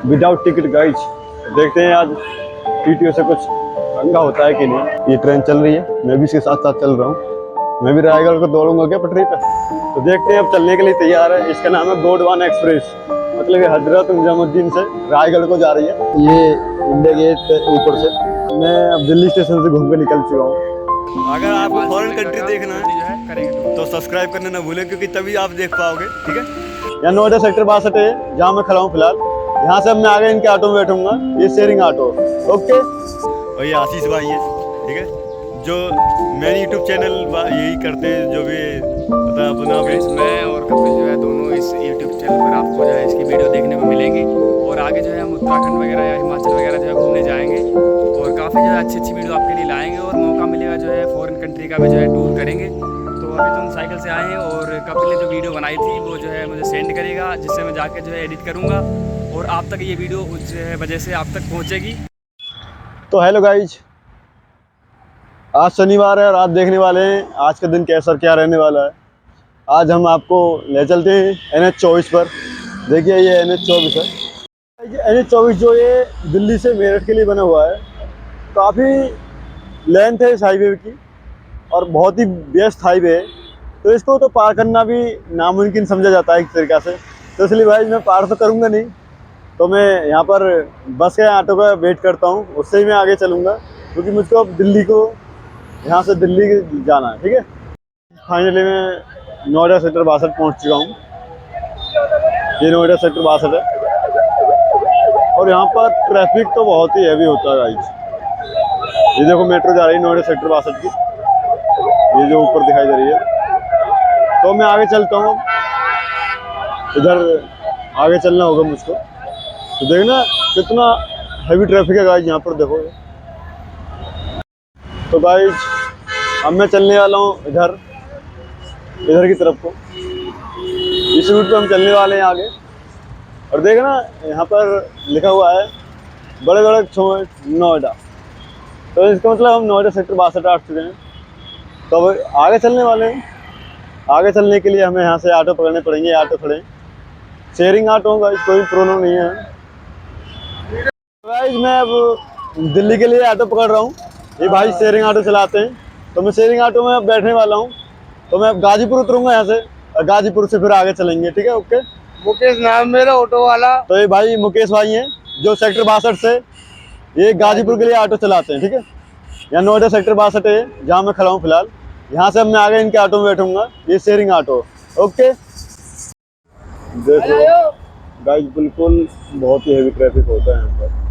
Without ticket guys. देखते हैं आज टीटीओ से कुछ पंगा होता है कि नहीं। ये ट्रेन चल रही है, मैं भी इसके साथ साथ चल रहा हूँ। मैं भी रायगढ़ को दौड़ूंगा क्या पटरी पे। तो देखते हैं, अब चलने के लिए तैयार है। इसका नाम है गोंडवाना एक्सप्रेस, मतलब ये हजरत निजामुद्दीन से रायगढ़ को जा रही है। ये इंडिया गेट ऊपर से मैं अब दिल्ली स्टेशन से घूम के निकल चुका हूँ। अगर आपको फॉरेन कंट्री देखना है तो सब्सक्राइब करना ना भूलें, क्योंकि तभी आप देख पाओगे। ठीक है, यहाँ नोएडा सेक्टर 62 है जहाँ मैं खड़ा हूँ फिलहाल। यहाँ से अब मैं आगे इनके ऑटो में बैठूंगा, ये शेयरिंग ऑटो। ओके, और ये आशीष भाई है, ठीक है, जो मेन यूट्यूब चैनल यही करते हैं, जो भी पता अपना मैं और कपिल जो है दोनों इस यूट्यूब चैनल पर आपको जो है इसकी वीडियो देखने को मिलेंगी। और आगे जो है हम उत्तराखंड वगैरह या हिमाचल वगैरह जो है घूमने जाएंगे और काफ़ी जो है अच्छी अच्छी वीडियो आपके लिए लाएंगे। और मौका मिलेगा जो है फ़ॉरेन कंट्री का भी जो है टूर करेंगे। तो अभी तो हम साइकिल से आए हैं और कपिल ने जो वीडियो बनाई थी वो जो है मुझे सेंड करेगा, जिससे मैं जाकर जो है एडिट करूँगा और आप तक ये वीडियो उस वजह से आप तक पहुँचेगी। तो हेलो गाइज, आज शनिवार है और आज देखने वाले हैं आज का दिन कैसा क्या रहने वाला है। आज हम आपको ले चलते हैं NH24 पर। देखिए ये NH24 है। NH24 जो ये दिल्ली से मेरठ के लिए बना हुआ है। काफ़ी लेंथ है इस हाईवे की और बहुत ही व्यस्त हाईवे है, तो इसको तो पार करना भी नामुमकिन समझा जाता है एक तरीक़ा से। तो इसलिए भाई मैं पार तो करूँगा नहीं, तो मैं यहाँ पर बस के ऑटो का वेट करता हूँ, उससे ही मैं आगे चलूँगा, क्योंकि मुझको अब दिल्ली को यहाँ से दिल्ली जाना है। ठीक है, फाइनली मैं नोएडा सेक्टर 62 पहुँच चुका हूँ। ये नोएडा सेक्टर 62 है और यहाँ पर ट्रैफिक तो बहुत ही हैवी होता है गाइस। ये देखो मेट्रो जा रही है नोएडा सेक्टर 62 की, ये जो ऊपर दिखाई दे रही है। तो मैं आगे चलता हूँ, इधर आगे चलना होगा मुझको। तो देखना कितना हैवी ट्रैफिक है गाइस यहाँ पर, देखो। तो गाइस अब मैं चलने वाला हूँ इधर की तरफ को। इस रूट पे हम चलने वाले हैं आगे। और देखना यहाँ पर लिखा हुआ है बड़े बड़े नोएडा, तो इसका मतलब हम नोएडा सेक्टर 62 आ चुके हैं। तो अब आगे चलने वाले हैं। आगे चलने के लिए हमें यहाँ से ऑटो पकड़ने पड़ेंगे। ऑटो खड़े, शेयरिंग ऑटो होगा, कोई प्रॉब्लम नहीं है। गाइस मैं अब दिल्ली के लिए ऑटो पकड़ रहा हूँ। ये भाई शेयरिंग ऑटो चलाते हैं, तो मैं शेयरिंग ऑटो में अब बैठने वाला हूँ। तो मैं अब गाजीपुर उतरूंगा यहाँ से, और गाजीपुर से फिर आगे चलेंगे। ठीक है, ओके। मुकेश नाम मेरा ऑटो वाला। तो ये भाई मुकेश भाई हैं जो सेक्टर 62 से ये गाजीपुर के लिए ऑटो चलाते हैं। ठीक है, यहाँ नोएडा सेक्टर 62 है जहाँ मैं खड़ा हूँ फिलहाल। यहाँ से अब मैं आगे इनके ऑटो में बैठूंगा, ये शेयरिंग ऑटो। ओके, देखो गाइस बिल्कुल बहुत ही हेवी ट्रैफिक होता है यहाँ पर।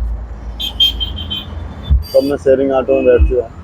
तब मैं शेयरिंग ऑटो में बैठ चुका हूँ।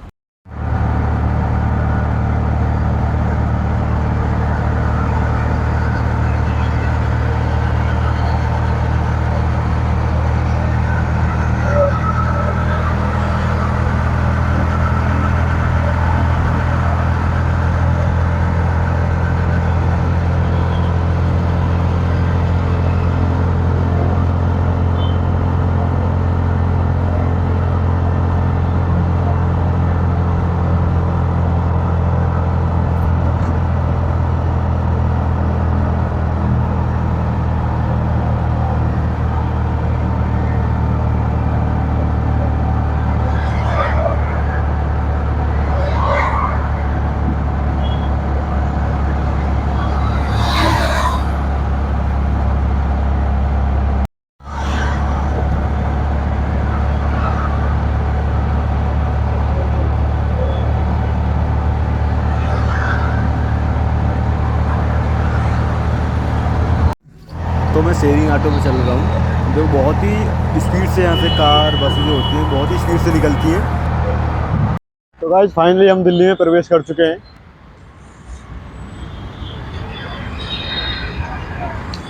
तो मैं शेयरिंग ऑटो में चल रहा हूँ, जो बहुत ही स्पीड से यहाँ से कार बसें जो होती हैं बहुत ही स्पीड से निकलती हैं। तो गाइस फाइनली हम दिल्ली में प्रवेश कर चुके हैं।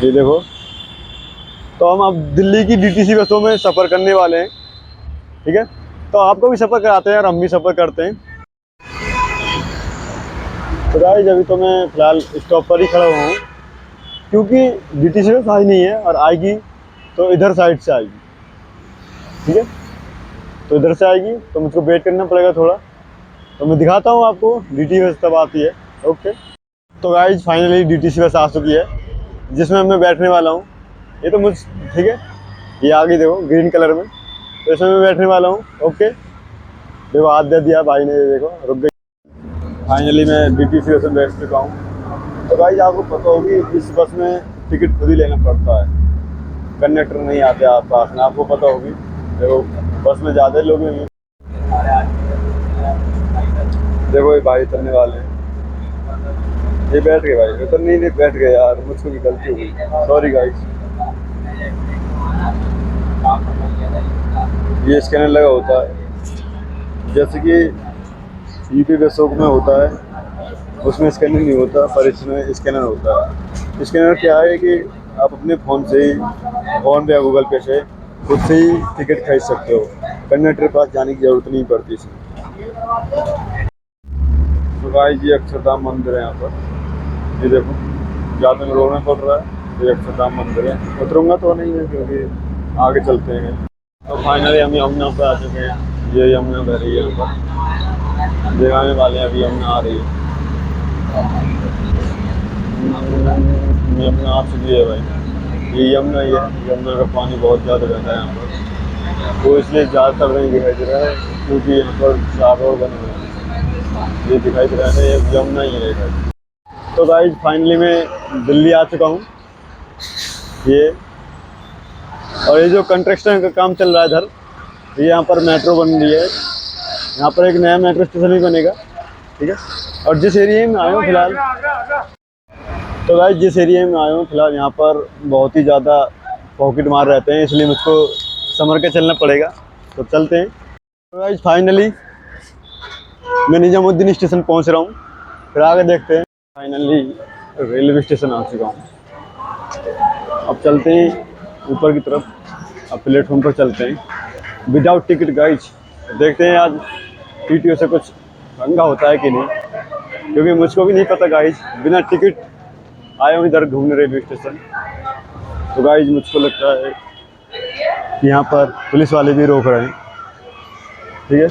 ये देखो, तो हम अब दिल्ली की DTC बसों में सफ़र करने वाले हैं। ठीक है, तो आपको भी सफ़र कराते हैं और हम भी सफ़र करते हैं। तो गाइस अभी तो मैं फ़िलहाल स्टॉप पर ही खड़ा हुआ हूँ, क्योंकि DTC बस आई नहीं है और आएगी तो इधर साइड से आएगी। ठीक है, तो इधर से आएगी तो मुझको वेट करना पड़ेगा थोड़ा। तो मैं दिखाता हूँ आपको DTC बस तब आती है। ओके, तो गाइस फाइनली DTC बस आ चुकी है जिसमें मैं बैठने वाला हूँ। ये तो मुझ ठीक है, ये आगे देखो ग्रीन कलर में, तो इसमें मैं बैठने वाला हूँ। ओके, देखो हाथ दे दिया भाई ने, देखो रुक गई। फाइनली मैं DTC बस में बैठ चुका हूँ। तो भाई आपको पता होगी इस बस में टिकट खुद ही लेना पड़ता है, कंडक्टर नहीं आते आप पास में, आपको पता होगी। देखो बस में ज़्यादा लोग नहीं हैं। देखो ये भाई उतरने वाले हैं, ये बैठ गए भाई, उतर नहीं बैठ गए यार, मुझको भी गलती हो गई, सॉरी गाइस। ये स्कैनर लगा होता है, जैसे कि यूपी बसों में होता है, उसमें स्कैनर नहीं होता, पर इसमें स्कैनर होता है। स्कैनर क्या है कि आप अपने फ़ोन से ही, फ़ोन पे या गूगल पे से खुद से ही टिकट खरीद सकते हो, कंडक्टर के पास जाने की ज़रूरत नहीं पड़ती इसमें। तो भाई जी अक्षरधाम मंदिर है यहाँ पर, ये देखो ज़्यादा में रोना पड़ रहा है। ये अक्षरधाम मंदिर है, उतरूँगा तो नहीं है क्योंकि आगे चलते हैं। तो फाइनली हम यमुना पर आ चुके हैं, ये यमुना बह रही है यहाँ पर, दिखाने वाले हैं अभी यमुना आ रही है। यमुना आप चुकी है भाई, ये यमुना ही है। यमुना का पानी बहुत ज़्यादा बहता है यहाँ पर, वो इसलिए ज़्यादातर नहीं दिखाई दे रहा है क्योंकि यहाँ पर 4 रोड बने हुए हैं, ये दिखाई दे रहा है ये यमुना ही है भाई। तो गाइस फाइनली मैं दिल्ली आ चुका हूँ, ये और ये जो कंस्ट्रक्शन का काम चल रहा है इधर, ये यहाँ पर मेट्रो बन रही है, यहाँ पर एक नया मेट्रो स्टेशन भी बनेगा, ठीक है। और जिस एरिया में आया हूँ फिलहाल, तो गाइस जिस एरिया में आया हूँ फिलहाल, यहाँ पर बहुत ही ज़्यादा पॉकेट मार रहते हैं, इसलिए मुझको संभल के चलना पड़ेगा। तो चलते हैं। तो गाइस फाइनली मैं निजामुद्दीन स्टेशन पहुँच रहा हूँ, फिर आगे देखते हैं। फाइनली रेलवे स्टेशन आ चुका हूँ, अब चलते हैं ऊपर की तरफ, अब प्लेटफॉर्म पर चलते हैं विदाउट टिकट गाइज। देखते हैं आज TTO से कुछ पंगा होता है कि नहीं, क्योंकि मुझको भी नहीं पता गाइज, बिना टिकट आया हूँ इधर घूमने रेलवे स्टेशन। तो गाइज मुझको लगता है कि यहाँ पर पुलिस वाले भी रोक रहे हैं, ठीक है।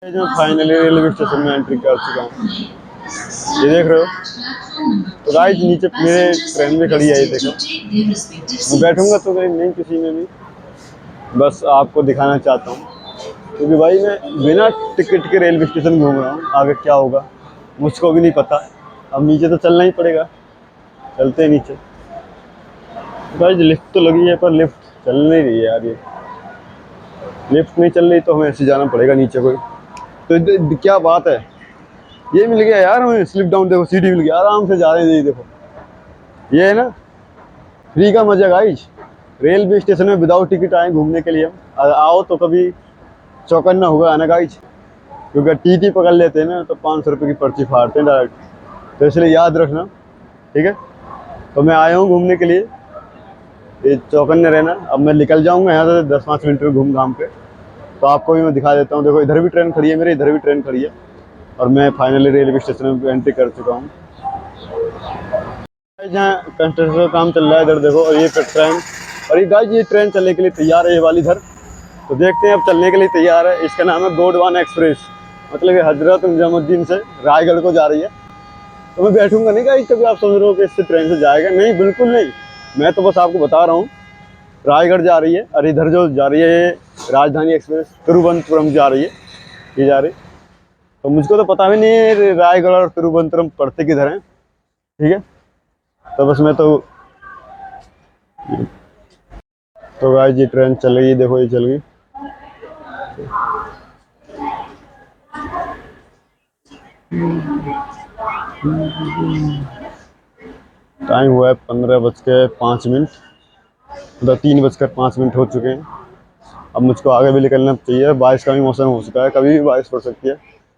जो फाइनली रेलवे स्टेशन में एंट्री कर चुका हूँ, ये देख रहे हो। तो गाइस नीचे मेरे ट्रेन में खड़ी है, ये देखो। मैं बैठूंगा तो नहीं किसी में भी, बस आपको दिखाना चाहता हूँ, क्योंकि भाई मैं बिना टिकट के रेलवे स्टेशन घूम रहा हूँ। आगे क्या होगा मुझको भी नहीं पता, अब नीचे तो चलना ही पड़ेगा, चलते हैं नीचे। गाइस लिफ्ट तो लगी है पर लिफ्ट चल नहीं रही है यार, ये लिफ्ट नहीं चल रही तो हमें ऐसे जाना पड़ेगा नीचे कोई। तो क्या बात है, ये मिल गया यार हमें, स्लिप डाउन, देखो सीढ़ी मिल गया, आराम से जा रहे हैं। ये देखो, ये है ना फ्री का मजा गाइज, रेलवे स्टेशन में विदाउट टिकट आए घूमने के लिए। हम आओ तो कभी चौकन्ना हुआ है ना गाइज, क्योंकि TT पकड़ लेते हैं ना तो 500 रुपये की पर्ची फाड़ते हैं डायरेक्ट, तो इसलिए याद रखना, ठीक है। तो मैं आया हूँ घूमने के लिए, ये चौकन्ने रहना। अब मैं निकल जाऊँगा यहाँ से 10-5 मिनट में घूम घाम के, तो आपको भी मैं दिखा देता हूँ। देखो इधर भी ट्रेन खड़ी है मेरे, इधर भी ट्रेन खड़ी है, और मैं फाइनली रेलवे स्टेशन में एंट्री कर चुका हूँ। जहाँ कंस्ट्रक्शन का काम चल रहा है इधर देखो, और ये ट्रेन, और ये गाइस ये ट्रेन चलने के लिए तैयार है, ये वाली इधर। तो देखते हैं अब चलने के लिए तैयार है। इसका नाम है गोंडवाना एक्सप्रेस, मतलब ये हजरत निजामुद्दीन से रायगढ़ को जा रही है। तो मैं बैठूंगा नहीं गाइस, कभी आप समझ रहे हो कि इससे ट्रेन से जाएगा, नहीं बिल्कुल नहीं, मैं तो बस आपको बता रहा हूँ रायगढ़ जा रही है। और इधर जो जा रही है ये राजधानी एक्सप्रेस तिरुवनंतपुरम जा रही है, ये जा रही। तो मुझको तो पता भी नहीं है रायगढ़ और तिरुवनंतपुरम पड़ते किधर हैं, ठीक है। तो बस मैं तो गाइस ये ट्रेन चल गई, देखो ये चल गई। टाइम हुआ है 15:05, मतलब 3:05 हो चुके हैं। अब मुझको आगे भी निकलना चाहिए, बारिश का भी मौसम हो चुका है, कभी भी बारिश पड़ सकती है,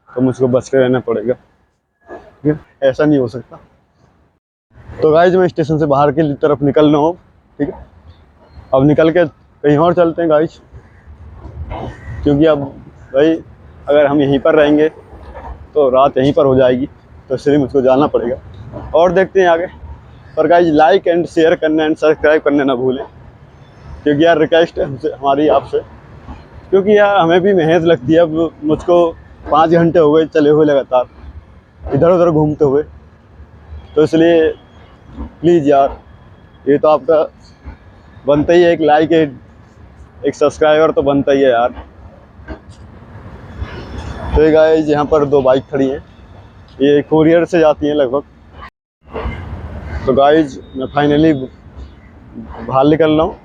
तो मुझको बच के रहना पड़ेगा, ठीक है, ऐसा नहीं हो सकता। तो गाइस मैं स्टेशन से बाहर की तरफ निकल रहा हूँ, ठीक है। अब निकल के कहीं और चलते हैं गाइस, क्योंकि अब भाई अगर हम यहीं पर रहेंगे तो रात यहीं पर हो जाएगी, तो इसलिए मुझको जाना पड़ेगा। और देखते हैं आगे। पर गाइस लाइक एंड शेयर करना एंड सब्सक्राइब करना ना भूलें, क्योंकि यार रिक्वेस्ट है हमसे, हमारी आपसे, क्योंकि यार हमें भी मेहनत लगती है। अब मुझको 5 घंटे हो गए चले हुए लगातार, इधर उधर घूमते हुए, तो इसलिए प्लीज़ यार, ये तो आपका बनता ही है, एक लाइक एक सब्सक्राइबर तो बनता ही है यार। तो गाइस यहाँ पर 2 बाइक खड़ी हैं, ये कोरियर से जाती हैं लगभग। तो गाइस मैं फाइनली बाहर निकल रहा हूँ,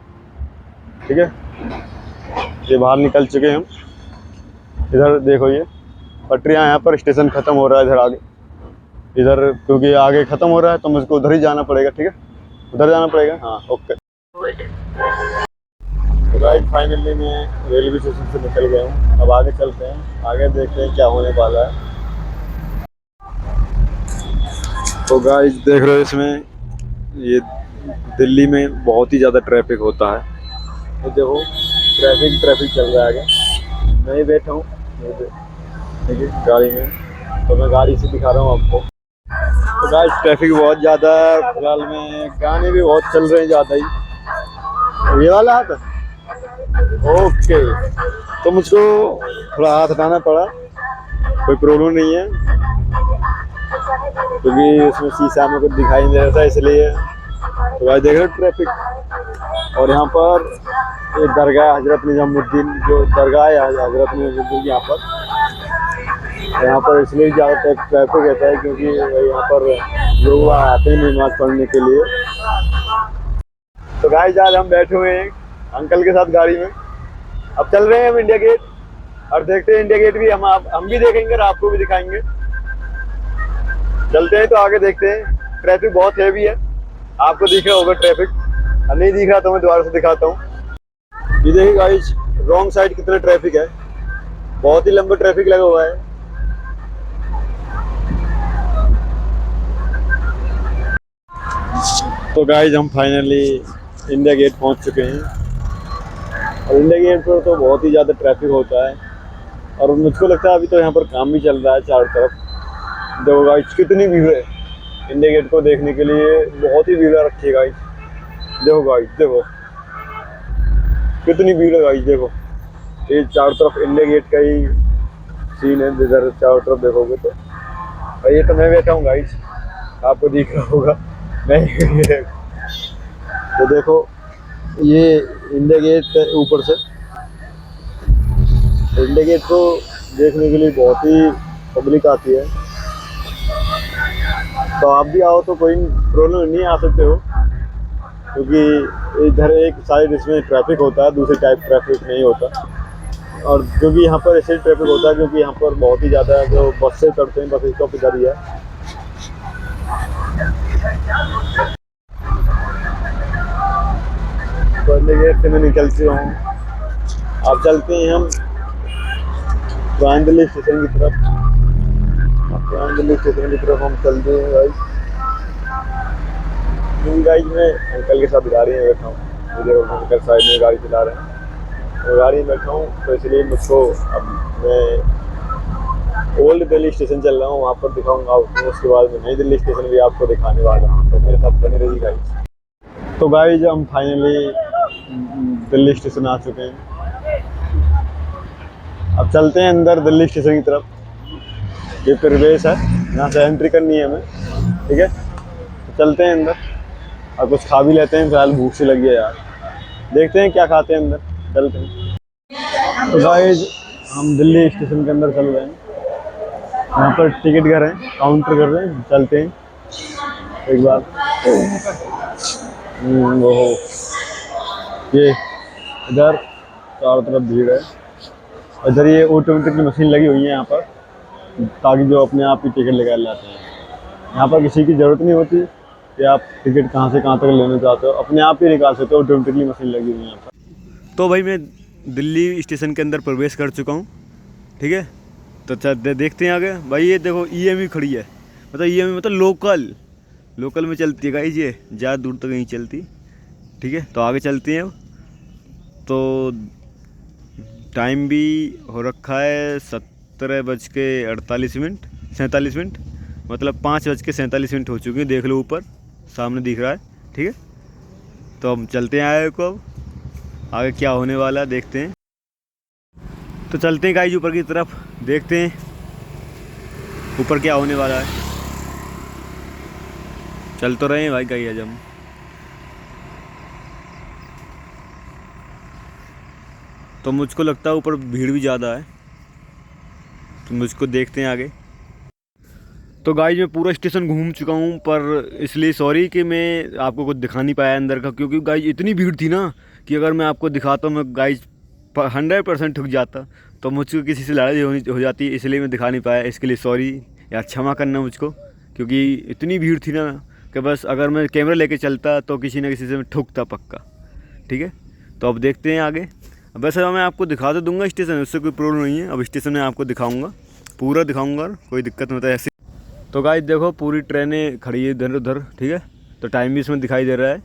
ठीक है। ये बाहर निकल चुके हैं हम। इधर देखो ये पटरियाँ, यहाँ पर स्टेशन ख़त्म हो रहा है इधर आगे, इधर क्योंकि आगे ख़त्म हो रहा है तो मुझको उधर ही जाना पड़ेगा, ठीक है। उधर जाना पड़ेगा, हाँ ओके। तो गाइस फाइनली मैं रेलवे स्टेशन से निकल गया हूँ। अब आगे चलते हैं, आगे देखते हैं क्या होने वाला है। तो गाइस देख रहे हो इसमें ये दिल्ली में बहुत ही ज़्यादा ट्रैफिक होता है। ये देखो ट्रैफिक चल रहा है आगे। मैं ही बैठा हूँ ठीक है गाड़ी में, तो मैं गाड़ी से दिखा रहा हूँ आपको। तो गाइस ट्रैफिक बहुत ज़्यादा है, फिलहाल में गाने भी बहुत चल रहे हैं ज़्यादा ही। ये वाला हाथ ओके, तो मुझको थोड़ा हाथ हटाना पड़ा, कोई प्रॉब्लम नहीं है क्योंकि उसमें शीशा में कुछ दिखाई नहीं दे रहा था इसलिए। तो भाई देख रहे हो ट्रैफिक, और यहाँ पर एक दरगाह हजरत निजामुद्दीन, जो दरगाह है हजरत निजामुद्दीन यहाँ पर इसलिए ज़्यादा ट्रैफिक रहता है क्योंकि यहाँ पर लोग आते हैं नमाज पढ़ने के लिए। तो गाइस आज हम बैठे हुए हैं अंकल के साथ गाड़ी में। अब चल रहे हैं हम इंडिया गेट, और देखते हैं इंडिया गेट भी हम भी देखेंगे और आपको भी दिखाएंगे। चलते हैं तो आगे देखते हैं। ट्रैफिक बहुत हैवी है, आपको दिख रहा होगा ट्रैफिक, और नहीं दिख रहा तो मैं दोबारा से दिखाता हूँ। ये देखिए गाइस रॉन्ग साइड कितना ट्रैफिक है, बहुत ही लंबा ट्रैफिक लगा हुआ है। तो गाइस हम फाइनली इंडिया गेट पहुंच चुके हैं, और इंडिया गेट पर तो बहुत ही ज़्यादा ट्रैफिक होता है, और मुझको लगता है अभी तो यहाँ पर काम भी चल रहा है चारों तरफ। देखो गाइस कितनी भीड़ है इंडिया गेट को देखने के लिए, बहुत ही भीड़ रखी है गाइस। देखो गाइस देखो कितनी भीड़ है गाइस, देखो ये चारों तरफ इंडिया गेट का ही सीन है। इधर चारों तरफ देखोगे तो, और ये तो मैं बैठा हूँ गाइस, आपको दिख रहा होगा मैं तो देखो ये इंडिया गेट ऊपर से, इंडिया गेट को देखने के लिए बहुत ही पब्लिक आती है। तो आप भी आओ तो कोई प्रॉब्लम नहीं, आ सकते हो, क्योंकि इधर एक साइड इसमें ट्रैफिक होता है, दूसरी टाइप ट्रैफिक नहीं होता। और क्योंकि यहाँ पर ऐसे ट्रैफिक होता है क्योंकि यहाँ पर बहुत ही ज़्यादा जो बस से चढ़ते हैं, बस स्टॉप इधर ही है। तो इंडिया गेट से मैं निकल चुका हूँ। अब चलते हैं हम पुरानी दिल्ली स्टेशन की तरफ। पुरानी दिल्ली स्टेशन की तरफ हम चलते हैं गाइस। गाइस मैं अंकल के साथ गाड़ी में बैठा हूँ, मुझे अंकल साइड में गाड़ी चला रहे हैं, तो गाड़ी में बैठा हूँ, तो इसलिए मुझको अब मैं ओल्ड दिल्ली स्टेशन चल रहा हूँ, वहाँ पर दिखाऊंगा आपको। उसके बाद में नई दिल्ली स्टेशन भी आपको दिखाने वाला हूँ, तो मेरे साथ बने रहिए गाइस। तो गाइस हम फाइनली दिल्ली स्टेशन आ चुके हैं। अब चलते हैं अंदर दिल्ली स्टेशन की तरफ। ये प्रवेश है, यहाँ से एंट्री करनी है हमें, ठीक है। तो चलते हैं अंदर और कुछ खा भी लेते हैं, फिलहाल भूख सी लगी है यार। देखते हैं क्या खाते हैं अंदर, चलते हैं। तो गाइस हम दिल्ली स्टेशन के अंदर चल रहे हैं, यहाँ पर टिकट घर है, काउंटर कर रहे हैं, चलते हैं एक बार। वो ये इधर चारों तरफ भीड़ है, इधर ये ऑटोमेटिक की मशीन लगी हुई है यहाँ पर, ताकि जो अपने आप ही टिकट निकाल लाते हैं। यहाँ पर किसी की ज़रूरत नहीं होती कि आप टिकट कहाँ से कहाँ तक लेना चाहते हो, अपने आप ही निकाल सकते हो, ऑटोमेटिकली मशीन लगी हुई है यहाँ पर। तो भाई मैं दिल्ली स्टेशन के अंदर प्रवेश कर चुका हूँ, ठीक है। तो देखते हैं आगे। भाई ये देखो EMI खड़ी है, मतलब EMI मतलब लोकल में चलती है गाइस, ये ज़्यादा दूर तक नहीं चलती, ठीक है। तो आगे चलते हैं। तो टाइम भी हो रखा है 17:47, मतलब 5:47 हो चुके हैं, देख लो ऊपर सामने दिख रहा है, ठीक है। तो हम चलते हैं आगे को, अब आगे क्या होने वाला है देखते हैं। तो चलते हैं गाइस ऊपर की तरफ, देखते हैं ऊपर क्या होने वाला है। चल तो रहे हैं भाई गाइस हम। तो मुझको लगता है ऊपर भीड़ भी ज़्यादा है, तो मुझको देखते हैं आगे। तो गाइज मैं पूरा स्टेशन घूम चुका हूँ, पर इसलिए सॉरी कि मैं आपको कुछ दिखा नहीं पाया अंदर का, क्योंकि गाइज इतनी भीड़ थी ना कि अगर मैं आपको दिखाता हूँ मैं गाइज 100% ठुक जाता, तो मुझको किसी से लड़ाई हो जाती, इसलिए मैं दिखा नहीं पाया। इसके लिए सॉरी यार, क्षमा करना मुझको, क्योंकि इतनी भीड़ थी ना कि बस अगर मैं कैमरा लेके चलता तो किसी न किसी से मैं ठुकता पक्का। ठीक है, तो अब देखते हैं आगे। वैसे मैं आपको दिखा तो दूंगा स्टेशन, उससे कोई प्रॉब्लम नहीं है। अब स्टेशन में आपको दिखाऊंगा, पूरा दिखाऊंगा, कोई दिक्कत नहीं होता है ऐसे। तो गाइस देखो पूरी ट्रेनें खड़ी है इधर उधर, ठीक है, तो टाइम भी इसमें दिखाई दे रहा है।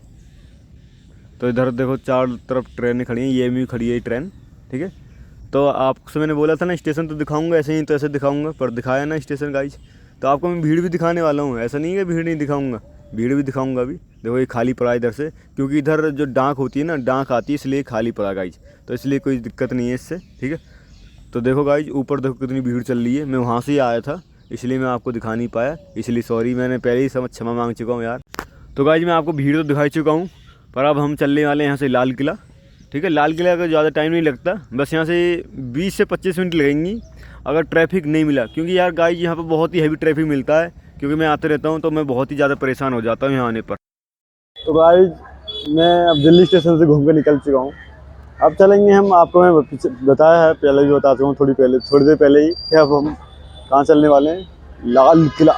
तो इधर देखो चारों तरफ ट्रेनें खड़ी हैं, ये भी खड़ी है ट्रेन, ठीक है। तो आपसे मैंने बोला था ना स्टेशन तो दिखाऊंगा, ऐसे ही तो ऐसे दिखाऊंगा, पर दिखाया ना स्टेशन गाइस। तो आपको मैं भीड़ भी दिखाने वाला हूँ, ऐसा नहीं है भीड़ नहीं दिखाऊंगा, भीड़ भी दिखाऊंगा अभी। देखो ये खाली पड़ा इधर से, क्योंकि इधर जो डाक होती है ना, डाक आती है, इसलिए खाली पड़ा गाइज, तो इसलिए कोई दिक्कत नहीं है इससे, ठीक है। तो देखो गाइज ऊपर देखो कितनी भीड़ चल रही है, मैं वहाँ से ही आया था इसलिए मैं आपको दिखा नहीं पाया, इसलिए सॉरी, मैंने पहले ही क्षमा मांग चुका हूँ यार। तो गाइज मैं आपको भीड़ तो दिखा चुका हूँ, पर अब हम चलने वाले हैं यहाँ से लाल किला, ठीक है। लाल किला का ज़्यादा टाइम नहीं लगता, बस यहाँ से 20 से 25 मिनट लगेंगी अगर ट्रैफिक नहीं मिला, क्योंकि यार गाइज यहाँ पर बहुत ही हैवी ट्रैफिक मिलता है, क्योंकि मैं आते रहता हूँ तो मैं बहुत ही ज़्यादा परेशान हो जाता हूँ यहाँ आने पर। तो गाइज मैं अब दिल्ली स्टेशन से घूम कर निकल चुका हूँ, अब चलेंगे हम, आपको मैं बताया है पहले भी बता चुका हूँ, थोड़ी देर पहले ही कि अब हम कहाँ चलने वाले हैं, लाल किला।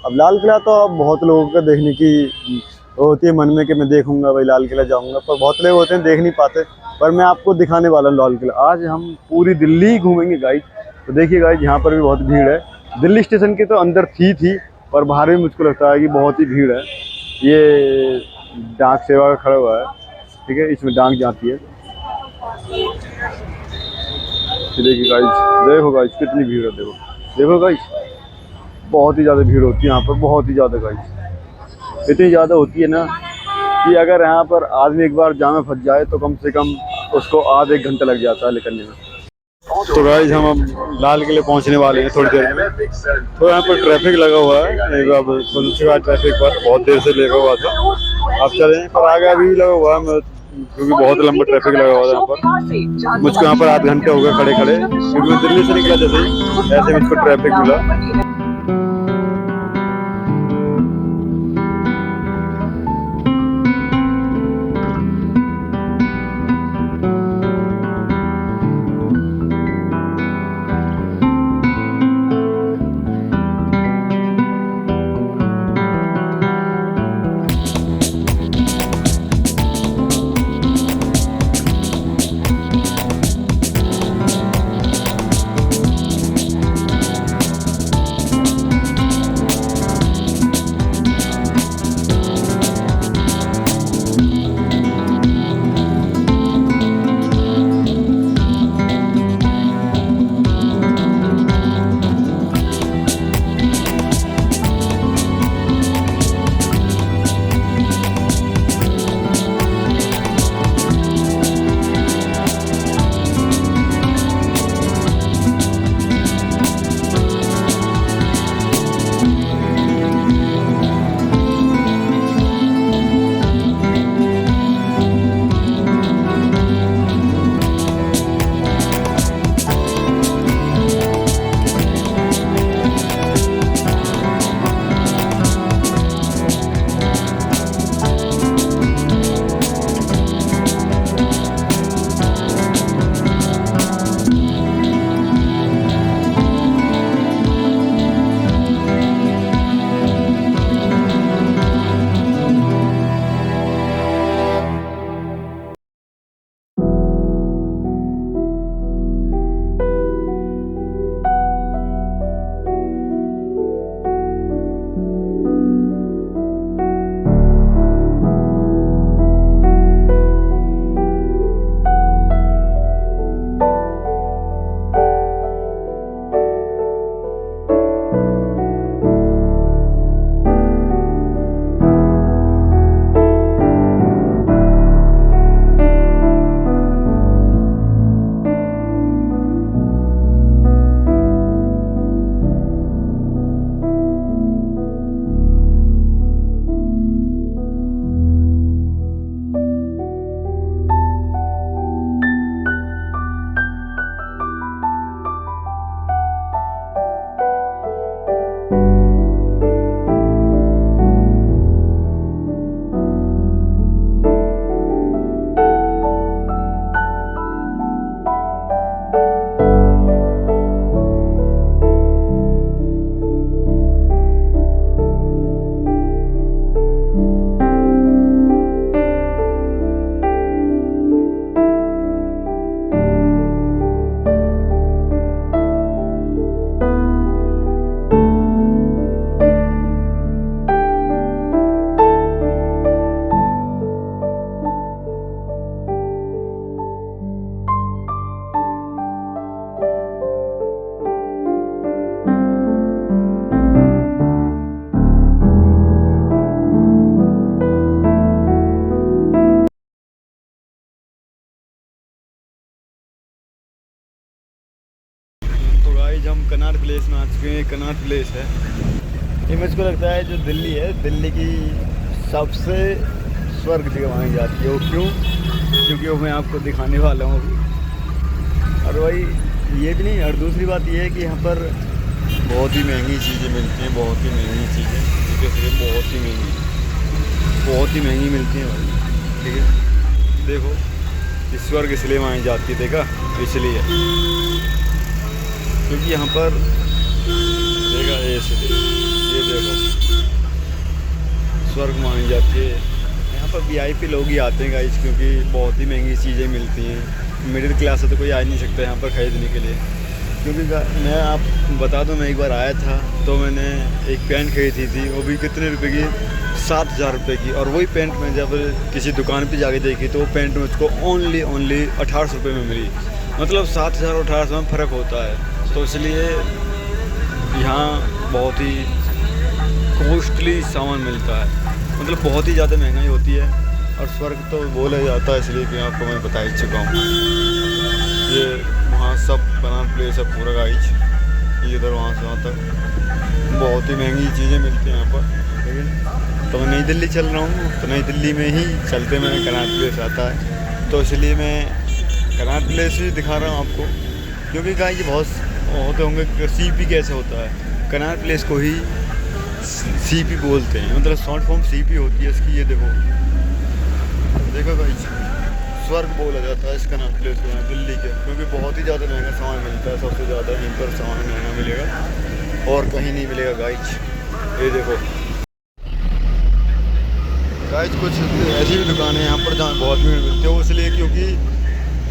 अब लाल किला तो अब बहुत लोगों को देखने की वो होती है मन में कि मैं देखूंगा भाई लाल किला जाऊंगा, पर बहुत लोग होते हैं देख नहीं पाते, पर मैं आपको दिखाने वाला हूँ लाल किला। आज हम पूरी दिल्ली घूमेंगे गाइज। तो देखिए गाइज यहाँ पर भी बहुत भीड़ है, दिल्ली स्टेशन के तो अंदर थी पर बाहर भी मुझको लगता है कि बहुत ही भीड़ है। ये डाक सेवा का खड़ा हुआ है, ठीक है, इसमें डाक जाती है। देखिए गाइज, देखो गाइज कितनी भीड़ है, देखो गाइज बहुत ही ज़्यादा भीड़ होती है यहाँ पर, बहुत ही ज़्यादा गाइज, इतनी ज़्यादा होती है ना कि अगर यहाँ पर आदमी एक बार जाम में फंस जाए तो कम से कम उसको आधा एक घंटा लग जाता है निकलने में। तो गाइज हम अब लाल किले पहुँचने वाले हैं थोड़ी देर में। तो यहाँ पर ट्रैफिक लगा हुआ है, अब ट्रैफिक पर बहुत देर से लगा हुआ था, आप चलें, पर आगे अभी लगा हुआ है, क्योंकि बहुत लंबा ट्रैफिक लगा हुआ था यहाँ पर। मुझको यहाँ पर आध घंटे हो गए खड़े खड़े, क्योंकि मैं दिल्ली से निकला जैसे ही ऐसे मुझको ट्रैफिक मिला। गाइस हम कनाट प्लेस में आ चुके हैं। कनाट प्लेस है, ये मुझको लगता है जो दिल्ली है, दिल्ली की सबसे स्वर्ग जगह मानी जाती है। वो क्यों? क्योंकि वो मैं आपको दिखाने वाला हूँ अभी। और भाई ये भी नहीं, और दूसरी बात ये है कि यहाँ पर बहुत ही महंगी चीज़ें मिलती हैं, बहुत ही महंगी चीज़ें, ठीक है, बहुत ही महंगी मिलती हैं भाई, ठीक है। देखो इस स्वर्ग इसलिए मानी जाती है, देखा, इसलिए क्योंकि यहाँ पर देखा ये देखो स्वर्ग मानी जाती है। यहाँ पर VIP लोग ही आते हैं गाइस, क्योंकि बहुत ही महंगी चीज़ें मिलती हैं। मिडिल क्लास से तो कोई आ ही नहीं सकता यहाँ पर ख़रीदने के लिए। क्योंकि मैं आप बता दूं, मैं एक बार आया था तो मैंने एक पैंट खरीदी थी, वो भी कितने रुपए की, 7,000 रुपये की। और वही पैंट मैं जब किसी दुकान पे जाके देखी तो वो पैंट मुझको ओनली 1800 रुपये में मिली। मतलब 7,000 और 1800 में फ़र्क होता है। तो इसलिए यहाँ बहुत ही कॉस्टली सामान मिलता है, मतलब बहुत ही ज़्यादा महंगाई होती है। और स्वर्ग तो बोला जाता है इसलिए कि आपको मैं बता ही चुका हूँ। ये वहाँ सब कनाट प्लेस है पूरा गाइस, ये इधर वहाँ से वहाँ तक बहुत ही महंगी चीज़ें मिलती हैं यहाँ पर, ठीक है। तो मैं नई दिल्ली चल रहा हूँ, तो नई दिल्ली में ही चलते मैंने कनाट प्लेस आता है, तो इसलिए मैं कनाट प्लेस ही दिखा रहा हूँ आपको। क्योंकि गाइस ये बहुत होते होंगे कि CP कैसे होता है, कनाट प्लेस को ही CP बोलते हैं, मतलब शॉर्ट फॉर्म CP होती है इसकी। ये देखो गाइस, स्वर्ग बोला जाता है इस कनाट प्लेस को दिल्ली के, क्योंकि बहुत ही ज़्यादा महंगा सामान मिलता है। सबसे ज़्यादा यहीं पर सामान महंगा मिलेगा और कहीं नहीं मिलेगा गाइस। ये देखो गाइस, कुछ ऐसी भी दुकानें हैं यहाँ पर जहाँ बहुत भीड़ मिलती है। वो इसलिए क्योंकि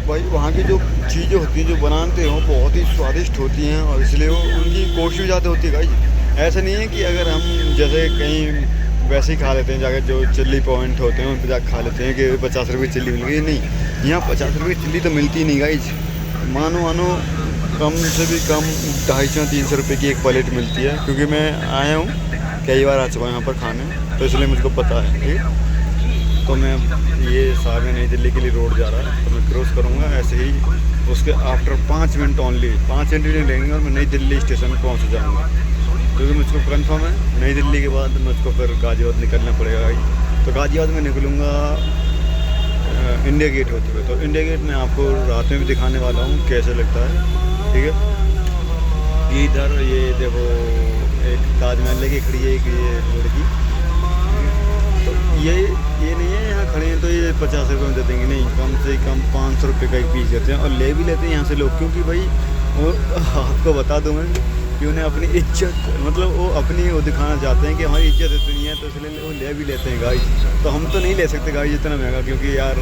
भाई वहाँ की जो चीज़ें होती हैं, जो बनाते हैं, वो बहुत ही स्वादिष्ट होती हैं, और इसलिए वो उनकी कॉस्ट भी ज़्यादा होती है गाइस। ऐसा नहीं है कि अगर हम जैसे कहीं वैसे ही खा लेते हैं जाकर, जो चिल्ली पॉइंट होते हैं उन पर जाकर खा लेते हैं कि 50 रुपये की चिल्ली मिल गई, नहीं, यहाँ 50 रुपये की चिल्ली तो मिलती ही नहीं गाइस। मानो कम से भी कम 250-300 रुपये की एक प्लेट मिलती है। क्योंकि मैं आया हूँ, कई बार आ चुका हूँ यहाँ पर खाने, तो इसलिए मुझको पता है, ठीक है। तो मैं ये सामने नई दिल्ली के लिए रोड जा रहा है, तो मैं क्रॉस करूँगा ऐसे ही, उसके आफ्टर 5 मिनट ओनली, 5 मिनट लगेंगे और मैं नई दिल्ली स्टेशन में पहुँच जाऊँगा। क्योंकि मुझको कंफर्म है नई दिल्ली के बाद मुझको फिर गाज़ियाबाद निकलना पड़ेगा भाई। तो गाज़ियाबाद में निकलूँगा इंडिया गेट होते हुए। तो इंडिया गेट मैं आपको रात में भी दिखाने वाला हूँ कैसे लगता है, ठीक है। इधर ये देखो एक ताजमहल लेके खड़ी है एक ये लड़की, तो ये नहीं है यहाँ खड़े हैं तो ये 50 रुपये में दे देंगे, नहीं, कम से कम 500 रुपये का एक पीस देते हैं। और ले भी लेते हैं यहाँ से लोग, क्योंकि भाई वो आपको बता दूँ मैं कि उन्हें अपनी इज्जत, मतलब वो अपनी वो दिखाना चाहते हैं कि हमारी इज्जत इतनी है, तो इसलिए वो ले भी लेते हैं गाइस। तो हम तो नहीं ले सकते गाइस इतना महंगा, क्योंकि यार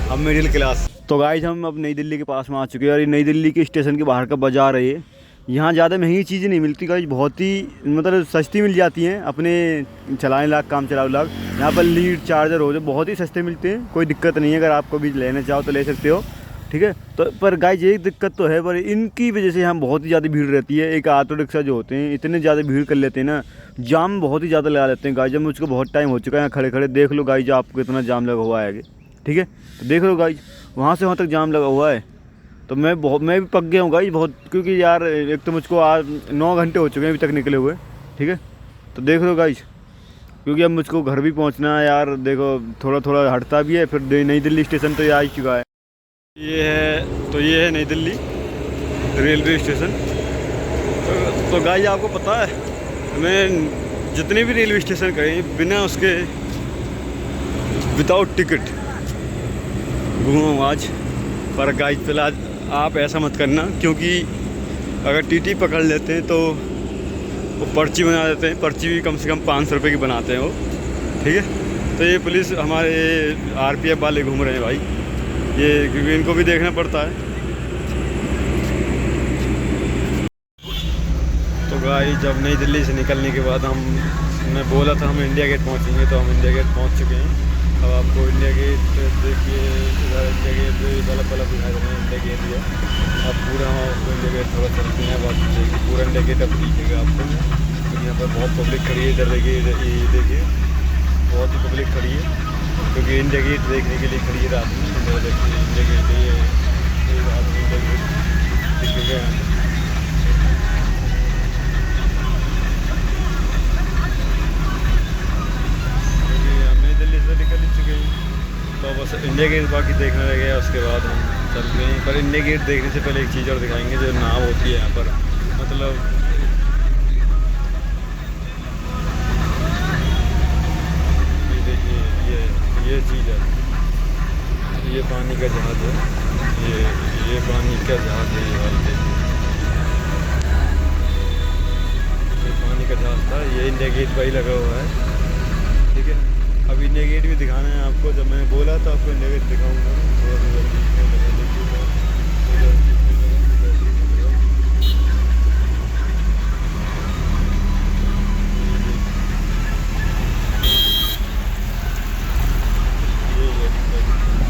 हम मिडिल क्लास। तो गाइस हम अब नई दिल्ली के पास में आ चुके हैं, और ये नई दिल्ली के स्टेशन के बाहर का बाज़ार है ये। यहाँ ज़्यादा महंगी चीज़ें नहीं मिलती गाइस, बहुत ही मतलब सस्ती मिल जाती हैं। अपने चलाने लायक, काम चलाने लायक यहाँ पर लीड चार्जर हो जो बहुत ही सस्ते मिलते हैं, कोई दिक्कत नहीं है। अगर आपको भी लेना चाहो तो ले सकते हो, ठीक है। तो पर गाइस एक दिक्कत तो है, पर इनकी वजह से यहाँ बहुत ही ज़्यादा भीड़ रहती है। एक ऑटो रिक्शा जो होते हैं इतने ज़्यादा भीड़ कर लेते हैं ना, जाम बहुत ही ज़्यादा लगा लेते हैं गाइस। जब मुझको बहुत टाइम हो चुका है यहाँ खड़े खड़े, देख लो गाइस आपको कितना जाम लगा हुआ है आगे, ठीक है। तो देख लो गाइस वहाँ से वहाँ तक जाम लगा हुआ है। तो मैं भी पक गया हूँ गाइस बहुत, क्योंकि यार एक तो मुझको आज 9 घंटे हो चुके हैं अभी तक निकले हुए, ठीक है। तो देख लो गाइस, क्योंकि अब मुझको घर भी पहुँचना है यार। देखो थोड़ा थोड़ा हटता भी है, फिर नई दिल्ली स्टेशन तो ये आ ही चुका है। ये है नई दिल्ली रेलवे स्टेशन। तो गाइस आपको पता है मैं जितने भी रेलवे स्टेशन गए बिना उसके विदाउट टिकट घूमा आज। पर गाइस फिलहाल आप ऐसा मत करना, क्योंकि अगर TT पकड़ लेते हैं तो वो पर्ची बना देते हैं। पर्ची भी कम से कम 500 रुपये की बनाते हैं वो, ठीक है। तो ये पुलिस हमारे RPF वाले घूम रहे हैं भाई, ये क्योंकि इनको भी देखना पड़ता है। तो गाइस जब नई दिल्ली से निकलने के बाद मैं बोला था हम इंडिया गेट पहुंचेंगे, तो हम इंडिया गेट पहुंच चुके हैं। अब आपको इंडिया गेट देखिए, इधर इंडिया गेट बल्ब दिखाई दे रहे हैं, इंडिया गेट है। अब पूरा हम आपको इंडिया गेट थोड़ा चलते हैं, बात देखिए पूरा इंडिया गेट अब दिखेगा आपको, क्योंकि यहाँ पर बहुत पब्लिक खड़ी है। इधर देखिए, ये देखिए बहुत ही पब्लिक खड़ी है, क्योंकि इंडिया गेट देखने के लिए खड़ी है रात में। इधर देखिए इंडिया गेट, ये रात में इंडिया गेट दिखेगा। इंडिया गेट बाकी देखने लगे, उसके बाद हम चल रहे हैं। पर इंडिया गेट देखने से पहले एक चीज़ और दिखाएंगे, जो नाव होती है यहाँ पर, मतलब ये देखिए, ये चीज़ है, ये पानी का जहाज़ है, ये पानी का जहाज़ है, ये वाला देखिए, ये पानी का जहाज़ था, ये इंडिया गेट पर ही लगा हुआ है, ठीक है। अब इंडिया गेट भी दिखाना है आपको, जब मैंने बोला था आपको इंडिया गेट दिखाऊंगा।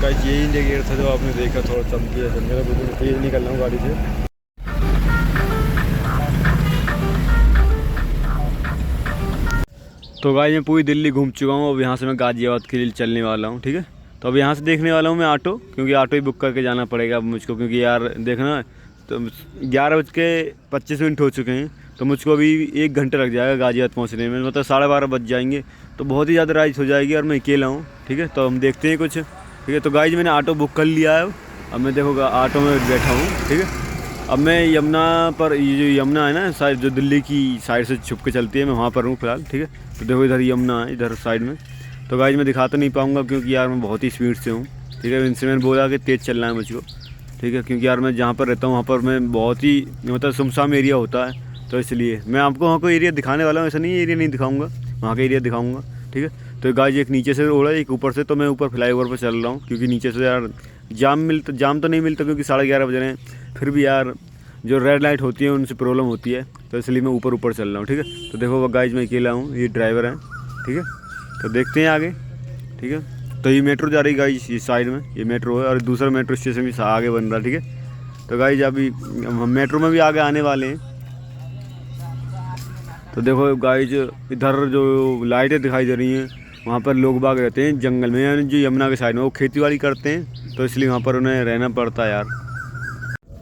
गाइस ये इंडिया गेट था जो आपने देखा, थोड़ा चमकी है, मेरा बिल्कुल तेज़ निकल रहा हूँ गाड़ी से। तो गाइस मैं पूरी दिल्ली घूम चुका हूँ, अब यहाँ से मैं गाज़ियाबाद के लिए चलने वाला हूँ, ठीक है। तो अब यहाँ से देखने वाला हूँ मैं ऑटो, क्योंकि ऑटो ही बुक करके जाना पड़ेगा अब मुझको, क्योंकि यार देखना तो 11:25 हो चुके हैं, तो मुझको अभी 1 घंटा लग जाएगा गाज़ियाबाद पहुँचने में, मतलब 12:30 बज जाएंगे, तो बहुत ही ज़्यादा राइड हो जाएगी और मैं अकेला हूँ, ठीक है। तो हम देखते हैं कुछ, ठीक है। तो गाइस मैंने ऑटो बुक कर लिया है, अब मैं देखो ऑटो में बैठा हूँ, ठीक है। अब मैं यमुना पर, ये जो यमुना है ना साइड, जो दिल्ली की साइड से छुप के चलती है, मैं वहाँ पर हूँ फिलहाल, ठीक है। तो देखो इधर यमुना है, इधर साइड में। तो गाइस मैं दिखा तो नहीं पाऊँगा, क्योंकि यार मैं बहुत ही स्पीड से हूँ, ठीक है। इनसे मैंने बोला कि तेज़ चलना है मुझको, ठीक है, क्योंकि यार मैं जहाँ पर रहता हूँ वहाँ पर मैं बहुत ही मतलब सुमसाम एरिया होता है, तो इसलिए मैं आपको वहाँ को एरिया दिखाने वाला हूँ, ऐसा नहीं एरिया नहीं दिखाऊँगा, वहाँ का एरिया दिखाऊँगा, ठीक है। तो गाइस एक नीचे से रोड है, एक ऊपर से, तो मैं ऊपर फ्लाईओवर पर चल रहा हूँ, क्योंकि नीचे से यार जाम तो नहीं मिलता, क्योंकि 11:30 बज रहे हैं, फिर भी यार जो रेड लाइट होती है उनसे प्रॉब्लम होती है, तो इसलिए मैं ऊपर चल रहा हूँ, ठीक है। तो देखो गाइस मैं अकेला हूँ, ये ड्राइवर है, ठीक है। तो देखते हैं आगे, ठीक है। तो ये मेट्रो जा रही है गाइस, ये साइड में ये मेट्रो है, और दूसरा मेट्रो स्टेशन भी आगे बन रहा है, ठीक है। तो गाइस अभी हम मेट्रो में भी आगे आने वाले हैं। तो देखो गाइस इधर जो लाइटें दिखाई दे रही हैं, वहाँ पर लोग बाग रहते हैं जंगल में, यानी जो यमुना के साइड में, वो खेती बाड़ी करते हैं, तो इसलिए वहाँ पर उन्हें रहना पड़ता है यार।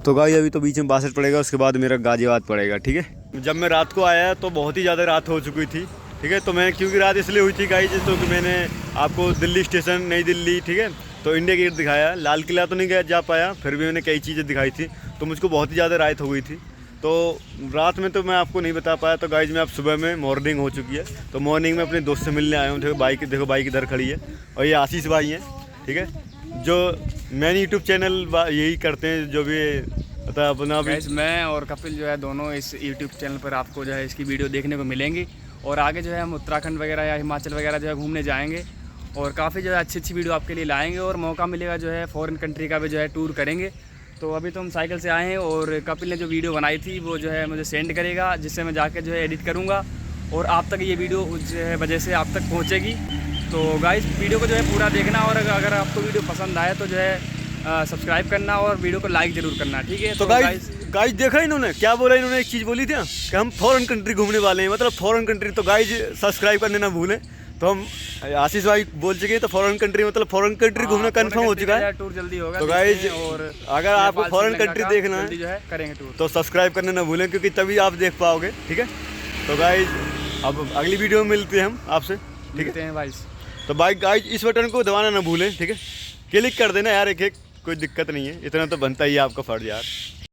तो गाइस अभी तो बीच में 62 पड़ेगा, उसके बाद मेरा गाज़ियाबाद पड़ेगा, ठीक है। जब मैं रात को आया तो बहुत ही ज़्यादा रात हो चुकी थी, ठीक है। तो मैं क्योंकि रात इसलिए हुई थी गाइस, तो कि मैंने आपको दिल्ली स्टेशन, नई दिल्ली, ठीक है, तो इंडिया गेट दिखाया, लाल किला तो नहीं जा पाया, फिर भी मैंने कई चीज़ें दिखाई थी, तो मुझको बहुत ही ज़्यादा रात हो गई थी, तो रात में तो मैं आपको नहीं बता पाया। तो गाइस मैं अब सुबह में मॉर्निंग हो चुकी है, तो मॉर्निंग में अपने दोस्त से मिलने आया हूँ, देखो बाइक इधर खड़ी है, और ये आशीष भाई हैं, ठीक है, जो मैंने यूट्यूब चैनल यही करते हैं, जो भी मतलब अपना भी। गाइस मैं और कपिल जो है दोनों इस यूट्यूब चैनल पर आपको जो है इसकी वीडियो देखने को मिलेंगी, और आगे जो है हम उत्तराखंड वगैरह या हिमाचल वगैरह जो है घूमने जाएंगे, और काफ़ी जो है अच्छी वीडियो आपके लिए लाएंगे, और मौका मिलेगा जो है फॉरेन कंट्री का भी जो है टूर करेंगे। तो अभी तो हम साइकिल से आए हैं, और कपिल ने जो वीडियो बनाई थी वो जो है मुझे सेंड करेगा, जिससे मैं जाके जो है एडिट करूँगा, और आप तक ये वीडियो उस वजह से आप तक पहुँचेगी। तो गाइस वीडियो को जो है पूरा देखना, और अगर आपको वीडियो पसंद आए तो जो है सब्सक्राइब करना और वीडियो को लाइक ज़रूर करना, ठीक है। तो गाइस देखा इन्होंने क्या बोला, इन्होंने एक चीज़ बोली थी ना कि हम फॉरेन कंट्री घूमने वाले हैं, मतलब फॉरेन कंट्री। तो गाइस सब्सक्राइब करने ना भूलें। तो हम आशीष भाई बोल चुके हैं, तो फॉरेन कंट्री मतलब फॉरेन कंट्री घूमना कंफर्म हो चुका है, टूर जल्दी होगा। तो गाइस और अगर आपको फॉरेन कंट्री देखना है जो है करेंगे टूर, तो सब्सक्राइब करने ना भूलें, क्योंकि तभी आप देख पाओगे, ठीक है। तो गाइस अब अगली वीडियो में मिलते हैं हम आपसे, ठीक है भाई। तो भाई गाइस इस बटन को दबाना ना भूलें, ठीक है, क्लिक कर देना यार, एक कोई दिक्कत नहीं है, इतना तो बनता ही है आपका फर्ज यार।